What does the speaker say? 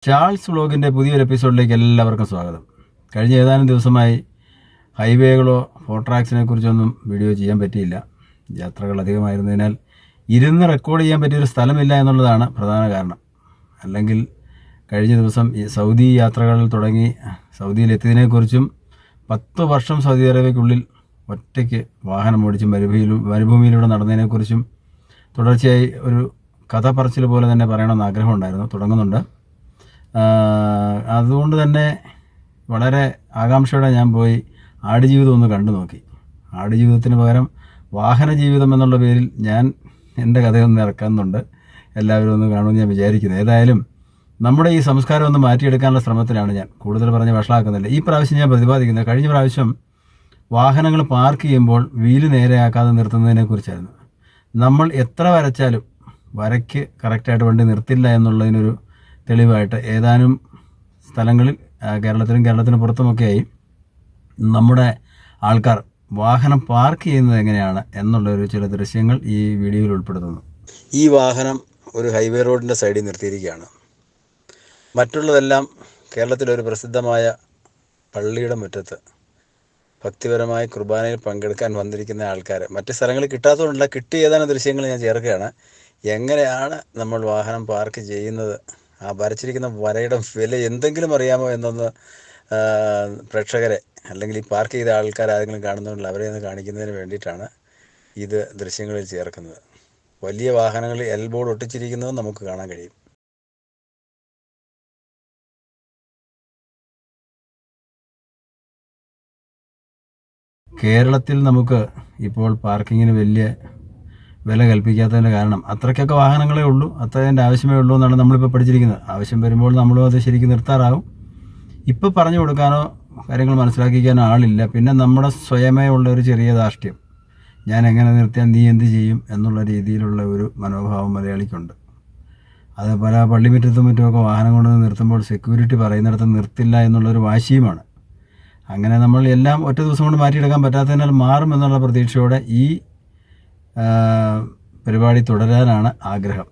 Charles വ്ലോഗിൻ്റെ പുതിയൊരു എപ്പിസോഡിലേക്ക് എല്ലാവർക്കും സ്വാഗതം. കഴിഞ്ഞ ഏതാനും ദിവസമായി ഹൈവേകളോ ഫോർട്രാക്സിനെ കുറിച്ചൊന്നും വീഡിയോ ചെയ്യാൻ പറ്റിയില്ല. യാത്രകൾ അധികമായിരുന്നതിനാൽ ഇരുന്ന് റെക്കോർഡ് ചെയ്യാൻ പറ്റിയൊരു സ്ഥലമില്ല എന്നുള്ളതാണ് പ്രധാന കാരണം. അല്ലെങ്കിൽ കഴിഞ്ഞ ദിവസം ഈ സൗദി യാത്രകൾ തുടങ്ങി സൗദിയിലെത്തിയതിനെക്കുറിച്ചും 10 വർഷം സൗദി അറേബ്യയ്ക്കുള്ളിൽ ഒറ്റയ്ക്ക് വാഹനം ഓടിച്ചും മരുഭൂമിയിലൂടെ നടന്നതിനെക്കുറിച്ചും തുടർച്ചയായി ഒരു കഥ പറച്ചിൽ പോലെ തന്നെ പറയണമെന്ന് ആഗ്രഹമുണ്ടായിരുന്നു. തുടങ്ങുന്നുണ്ട്. അതുകൊണ്ട് തന്നെ വളരെ ആകാംക്ഷയോടെ ഞാൻ പോയി ആടുജീവിതം ഒന്ന് കണ്ടു നോക്കി. ആടുജീവിതത്തിന് പകരം വാഹന ജീവിതം എന്നുള്ള പേരിൽ ഞാൻ എൻ്റെ കഥയൊന്ന് ഇറക്കുന്നുണ്ട്. എല്ലാവരും ഒന്ന് കാണുമെന്ന് ഞാൻ വിചാരിക്കുന്നു. ഏതായാലും നമ്മുടെ ഈ സംസ്കാരം ഒന്ന് മാറ്റിയെടുക്കാനുള്ള ശ്രമത്തിലാണ് ഞാൻ. കൂടുതൽ പറഞ്ഞ് വഷളാക്കുന്നില്ല. ഈ പ്രാവശ്യം ഞാൻ പ്രതിപാദിക്കുന്നത്, കഴിഞ്ഞ പ്രാവശ്യം വാഹനങ്ങൾ പാർക്ക് ചെയ്യുമ്പോൾ വീല് നേരെയാക്കാതെ നിർത്തുന്നതിനെക്കുറിച്ചായിരുന്നു. നമ്മൾ എത്ര വരച്ചാലും വരയ്ക്ക് കറക്റ്റായിട്ട് വണ്ടി നിർത്തില്ല എന്നുള്ളതിനൊരു തെളിവായിട്ട് ഏതാനും സ്ഥലങ്ങളിൽ കേരളത്തിന് പുറത്തുമൊക്കെയായി നമ്മുടെ ആൾക്കാർ വാഹനം പാർക്ക് ചെയ്യുന്നത് എങ്ങനെയാണ് എന്നുള്ളൊരു ചില ദൃശ്യങ്ങൾ ഈ വീഡിയോയിൽ ഉൾപ്പെടുത്തുന്നു. ഈ വാഹനം ഒരു ഹൈവേ റോഡിൻ്റെ സൈഡിൽ നിർത്തിയിരിക്കുകയാണ്. മറ്റുള്ളതെല്ലാം കേരളത്തിലൊരു പ്രസിദ്ധമായ പള്ളിയുടെ മുറ്റത്ത് ഭക്തിപരമായി കുർബാനയിൽ പങ്കെടുക്കാൻ വന്നിരിക്കുന്ന ആൾക്കാർ. മറ്റ് സ്ഥലങ്ങളിൽ കിട്ടാത്തതുകൊണ്ടല്ല, കിട്ടിയ ഏതാനും ദൃശ്യങ്ങൾ ഞാൻ ചേർക്കുകയാണ്. എങ്ങനെയാണ് നമ്മൾ വാഹനം പാർക്ക് ചെയ്യുന്നത്, ആ വരച്ചിരിക്കുന്ന വരയുടെ വില എന്തെങ്കിലും അറിയാമോ എന്നൊന്ന് പ്രേക്ഷകരെ, അല്ലെങ്കിൽ ഈ പാർക്ക് ചെയ്ത ആൾക്കാർ ആരെങ്കിലും കാണുന്നുണ്ടല്ലോ അവരെ ഒന്ന് കാണിക്കുന്നതിന് വേണ്ടിയിട്ടാണ് ഇത് ദൃശ്യങ്ങളിൽ ചേർക്കുന്നത്. വലിയ വാഹനങ്ങളിൽ എൽ ബോർഡ് ഒട്ടിച്ചിരിക്കുന്നത് നമുക്ക് കാണാൻ കഴിയും. കേരളത്തിൽ നമുക്ക് ഇപ്പോൾ പാർക്കിങ്ങിന് വലിയ വില കൽപ്പിക്കാത്തതിൻ്റെ കാരണം അത്രയ്ക്കൊക്കെ വാഹനങ്ങളേ ഉള്ളൂ, അത്രതിൻ്റെ ആവശ്യമേ ഉള്ളൂ എന്നാണ് നമ്മളിപ്പോൾ പഠിച്ചിരിക്കുന്നത്. ആവശ്യം വരുമ്പോൾ നമ്മളും അത് ശരിക്കും നിർത്താറാകും. ഇപ്പോൾ പറഞ്ഞു കൊടുക്കാനോ കാര്യങ്ങൾ മനസ്സിലാക്കിക്കാനോ ആളില്ല. പിന്നെ നമ്മുടെ സ്വയമേ ഉള്ള ഒരു ചെറിയ ധാർഷ്ട്യം, ഞാൻ എങ്ങനെ നിർത്തിയാൽ നീ എന്ത് ചെയ്യും എന്നുള്ള രീതിയിലുള്ള ഒരു മനോഭാവം മലയാളിക്കുണ്ട്. അത് പല പള്ളിമുറ്റത്തും മറ്റുമൊക്കെ വാഹനം കൊണ്ടുവന്ന് നിർത്തുമ്പോൾ സെക്യൂരിറ്റി പറയുന്നിടത്ത് നിർത്തില്ല എന്നുള്ളൊരു വാശിയുമാണ്. അങ്ങനെ നമ്മൾ എല്ലാം ഒറ്റ ദിവസം കൊണ്ട് മാറ്റിയെടുക്കാൻ പറ്റാത്തതിനാൽ മാറും എന്നുള്ള പ്രതീക്ഷയോടെ ഈ പരിപാടി തുടരാനാണ് ആഗ്രഹം.